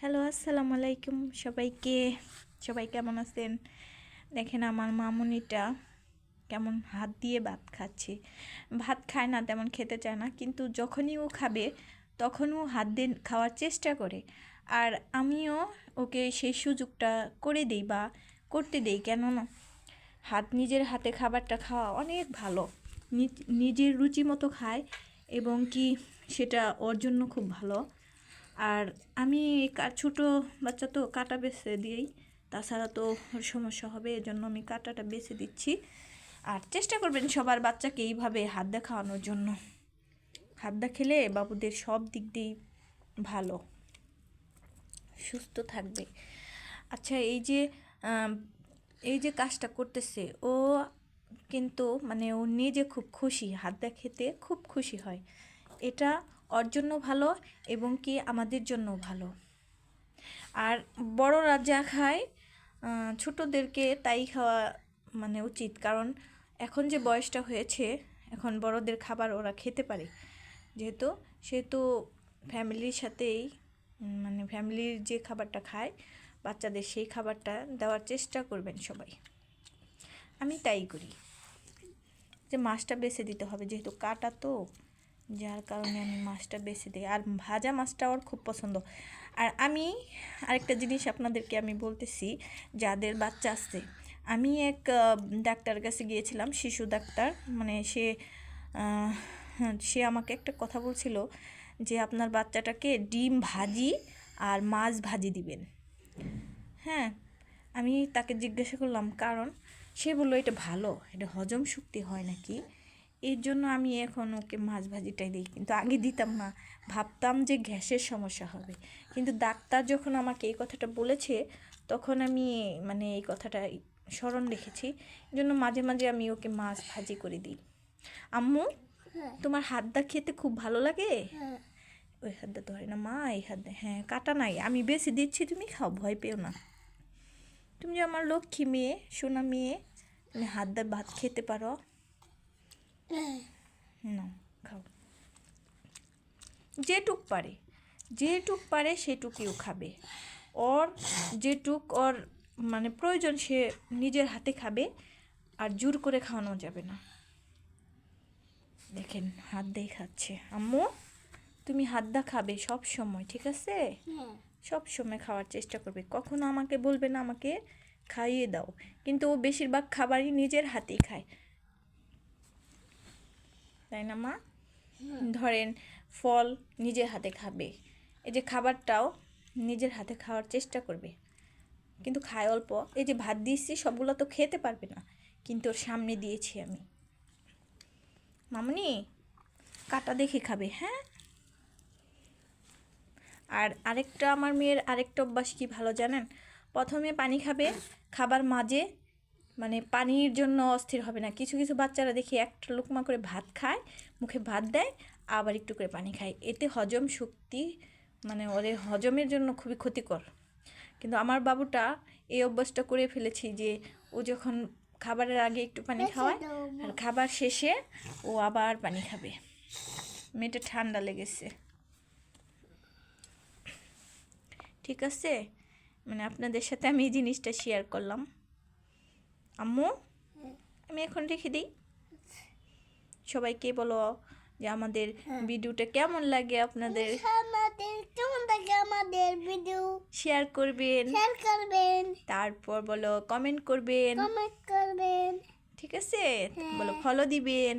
Hello, আসসালামু আলাইকুম সবাইকে। সবাই কেমন আছেন? দেখেন আমার মামুনিটা কেমন হাত দিয়ে ভাত খাচ্ছে। ভাত খায় না, তেমন খেতে চায় না, কিন্তু যখনই ও খাবে তখনও হাত দিয়ে খাওয়ার চেষ্টা করে। আর আমিও ওকে সেই সুযোগটা করে দিই বা করতে দিই, কেননা নিজের হাতে খাবারটা খাওয়া অনেক ভালো। নিজের রুচি মতো খায় এবং কি সেটা ওর জন্য খুব ভালো। আর আমি ছোটো বাচ্চা তো কাঁটা বেছে দিই, তাছাড়া তো ওর সমস্যা হবে, এজন্য আমি কাঁটাটা বেছে দিচ্ছি। আর চেষ্টা করবেন সবার বাচ্চাকে এইভাবে হাত দা খাওয়ানোর জন্য। হাত দা খেলে বাবুদের সব দিক দিয়েই ভালো, সুস্থ থাকবে। আচ্ছা, এই যে কাজটা করতেছে ও, কিন্তু মানে ও নিজে খুব খুশি, হাত দা খেতে খুব খুশি হয়। এটা ওর জন্য ভালো এবং কি আমাদের জন্য ভালো। আর বড়রা যা খায় ছোটোদেরকে তাই খাওয়া মানে উচিত, কারণ এখন যে বয়সটা হয়েছে, এখন বড়দের খাবার ওরা খেতে পারে, সেহেতু ফ্যামিলির সাথেই মানে ফ্যামিলির যে খাবারটা খায় বাচ্চাদের, সেই খাবারটা দেওয়ার চেষ্টা করবেন সবাই। আমি তাই করি, যে মাছটা বেছে দিতে হবে, যেহেতু কাটা তো, যার কারণে আমি মাছটা বেছে দিই। আর ভাজা মাছটা ওর খুব পছন্দ। আর আমি আরেকটা জিনিস আপনাদেরকে আমি বলতেছি, যাদের বাচ্চা আছে, আমি এক ডাক্তার কাছে গিয়েছিলাম, শিশু ডাক্তার, মানে সে আমাকে একটা কথা বলছিল যে আপনার বাচ্চাটাকে ডিম ভাজি আর মাছ ভাজি দিবেন। হ্যাঁ, আমি তাকে জিজ্ঞাসা করলাম, কারণ সে বললো এটা ভালো, এটা হজম শক্তি হয় নাকি, এর জন্য আমি এখন ওকে মাছ ভাজিটাই দিই। কিন্তু আগে দিতাম না, ভাবতাম যে গ্যাসের সমস্যা হবে, কিন্তু ডাক্তার যখন আমাকে এই কথাটা বলেছে তখন আমি মানে এই কথাটা স্মরণ রেখেছি। এই জন্য মাঝে মাঝে আমি ওকে মাছ ভাজি করে দিই। আম্মু, তোমার হাত দা খেতে খুব ভালো লাগে? ওই হাত দা ধরে না মা, এই হাত দা, হ্যাঁ কাটা নাই, আমি বেশি দিচ্ছি, তুমি খাও, ভয় পেও না। তুমি যে আমার লক্ষ্মী মেয়ে, সোনা মেয়ে, তুমি হাত দা ভাত খেতে পারো না, খাও। যেটুক পারে সেটুকুও খাবে। ওর ওর মানে প্রয়োজন, সে নিজের হাতে খাবে, আর জোর করে খাওয়ানো যাবে না। দেখেন হাত দিয়ে খাচ্ছে। আম্মু, তুমি হাত দা খাবে সব সময়, ঠিক আছে? সব সময় খাওয়ার চেষ্টা করবে, কখনো আমাকে বলবে না আমাকে খাইয়ে দাও। কিন্তু ও বেশিরভাগ খাবারই নিজের হাতেই খায়, তাই না মা? ধরেন ফল নিজের হাতে খাবে, এই যে খাবারটাও নিজের হাতে খাওয়ার চেষ্টা করবে, কিন্তু খায় অল্প। এই যে ভাত দিয়েছি, সবগুলো তো খেতে পারবে না, কিন্তু ওর সামনে দিয়েছি আমি। মামুনি, কাটা দেখে খাবে, হ্যাঁ? আর আরেকটা আমার মেয়ের আরেকটা অভ্যাস কি ভালো জানেন? প্রথমে পানি খাবে, খাবার মাঝে মানে পানির জন্য অস্থির হবে না। কিছু কিছু বাচ্চারা দেখি একটা লোকমা করে ভাত খায়, মুখে ভাত দেয়, আবার একটু করে পানি খায়, এতে হজম শক্তি মানে ওদের হজমের জন্য খুবই ক্ষতিকর। কিন্তু আমার বাবুটা এই অভ্যাসটা করে ফেলেছি যে ও যখন খাবারের আগে একটু পানি খাওয়ায়, আর খাবার শেষে ও আবার পানি খাবে। মেয়েটা ঠান্ডা লেগেছে, ঠিক আছে? মানে আপনাদের সাথে আমি এই জিনিসটা শেয়ার করলাম। আম্মু, আমি এখন রেখে দিই। সবাইকে বলো যে আমাদের ভিডিওটা কেমন লাগে আপনাদের, আমাদের ভিডিও শেয়ার করবেন, তারপর বলো কমেন্ট করবেন, ঠিক আছে? বলো ফলো দিবেন।